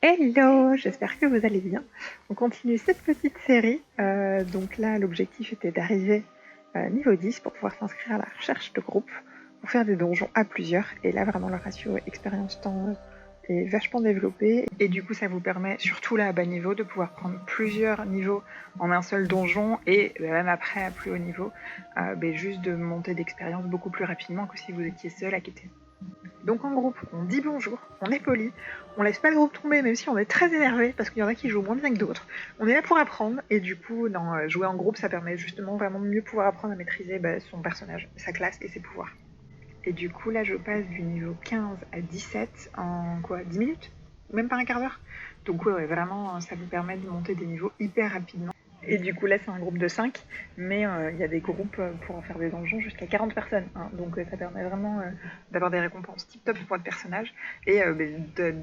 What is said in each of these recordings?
Hello, j'espère que vous allez bien. On continue cette petite série. Donc là, l'objectif était d'arriver niveau 10 pour pouvoir s'inscrire à la recherche de groupe pour faire des donjons à plusieurs. Et là, vraiment, le ratio expérience-temps est vachement développé. Et du coup, ça vous permet, surtout là à bas niveau, de pouvoir prendre plusieurs niveaux en un seul donjon et même après à plus haut niveau, juste de monter d'expérience beaucoup plus rapidement que si vous étiez seul à quitter. Donc en groupe, on dit bonjour, on est poli, on laisse pas le groupe tomber même si on est très énervé parce qu'il y en a qui jouent moins bien que d'autres. On est là pour apprendre et du coup, jouer en groupe, ça permet justement vraiment de mieux pouvoir apprendre à maîtriser son personnage, sa classe et ses pouvoirs. Et du coup, là, je passe du niveau 15 à 17 en quoi 10 minutes? Même pas un quart d'heure. Donc ouais, vraiment, ça vous permet de monter des niveaux hyper rapidement. Et du coup, là, c'est un groupe de 5, mais il y a des groupes pour en faire des donjons jusqu'à 40 personnes. Hein. Donc ça permet vraiment d'avoir des récompenses tip-top pour votre personnage. Et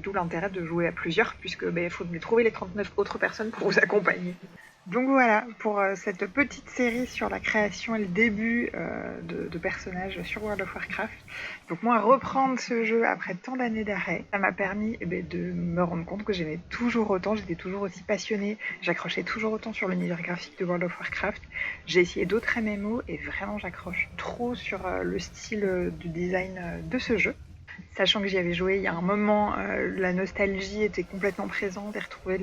d'où l'intérêt de jouer à plusieurs, puisque il faut trouver les 39 autres personnes pour vous accompagner. Donc voilà, pour cette petite série sur la création et le début de personnages sur World of Warcraft. Donc moi, reprendre ce jeu après tant d'années d'arrêt, ça m'a permis de me rendre compte que j'aimais toujours autant, j'étais toujours aussi passionnée, j'accrochais toujours autant sur l'univers graphique de World of Warcraft. J'ai essayé d'autres MMO et vraiment j'accroche trop sur le style du design de ce jeu. Sachant que j'y avais joué il y a un moment, la nostalgie était complètement présente et retrouver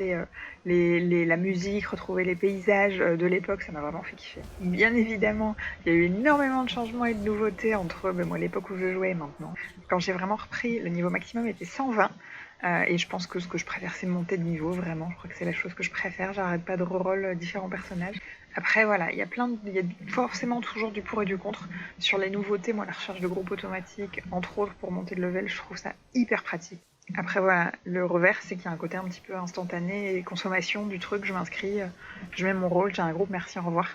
la musique, retrouver les paysages de l'époque, ça m'a vraiment fait kiffer. Bien évidemment, il y a eu énormément de changements et de nouveautés entre moi, l'époque où je jouais et maintenant. Quand j'ai vraiment repris, le niveau maximum était 120. Et je pense que ce que je préfère, c'est monter de niveau, vraiment. Je crois que c'est la chose que je préfère. J'arrête pas de reroll différents personnages. Après, voilà, il y a forcément toujours du pour et du contre. Sur les nouveautés, moi, la recherche de groupes automatiques, entre autres pour monter de level, je trouve ça hyper pratique. Après, voilà, le revers, c'est qu'il y a un côté un petit peu instantané et consommation du truc. Je m'inscris, je mets mon rôle, j'ai un groupe, merci, au revoir.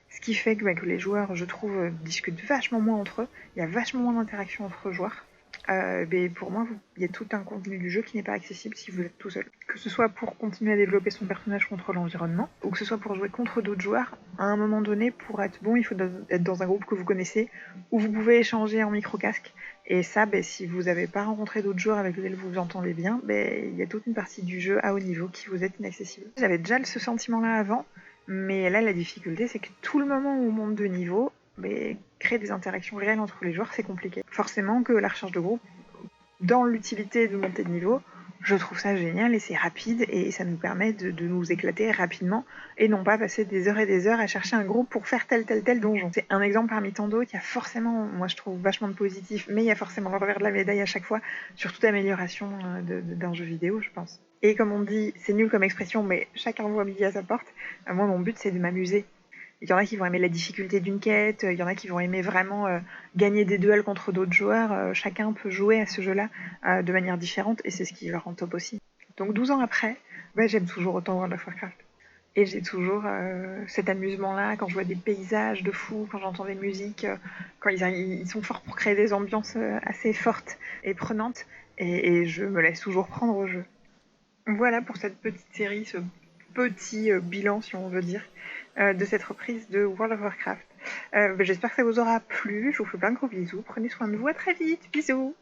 Ce qui fait que les joueurs, je trouve, discutent vachement moins entre eux. Il y a vachement moins d'interaction entre joueurs. Mais pour moi, il y a tout un contenu du jeu qui n'est pas accessible si vous êtes tout seul. Que ce soit pour continuer à développer son personnage contre l'environnement, ou que ce soit pour jouer contre d'autres joueurs, à un moment donné, pour être bon, il faut être dans un groupe que vous connaissez, où vous pouvez échanger en micro-casque. Et ça, si vous n'avez pas rencontré d'autres joueurs avec lesquels vous vous entendez bien, il y a toute une partie du jeu à haut niveau qui vous est inaccessible. J'avais déjà ce sentiment-là avant, mais là, la difficulté, c'est que tout le moment où on monte de niveau, créer des interactions réelles entre les joueurs, c'est compliqué. Forcément que la recherche de groupe, dans l'utilité de monter de niveau, je trouve ça génial et c'est rapide et ça nous permet de nous éclater rapidement et non pas passer des heures et des heures à chercher un groupe pour faire tel donjon. C'est un exemple parmi tant d'autres. Il y a forcément, moi je trouve vachement de positif, mais il y a forcément le revers de la médaille à chaque fois sur toute amélioration d'un jeu vidéo, je pense. Et comme on dit, c'est nul comme expression, mais chacun voit midi à sa porte. Moi, mon but, c'est de m'amuser. Il y en a qui vont aimer la difficulté d'une quête, il y en a qui vont aimer vraiment gagner des duels contre d'autres joueurs. Chacun peut jouer à ce jeu-là de manière différente et c'est ce qui le rend top aussi. Donc 12 ans après, j'aime toujours autant World of Warcraft. Et j'ai toujours cet amusement-là quand je vois des paysages de fou, quand j'entends des musiques, quand ils sont forts pour créer des ambiances assez fortes et prenantes. Et je me laisse toujours prendre au jeu. Voilà pour cette petite série, ce petit bilan, si on veut dire, de cette reprise de World of Warcraft. J'espère que ça vous aura plu. Je vous fais plein de gros bisous. Prenez soin de vous. À très vite. Bisous.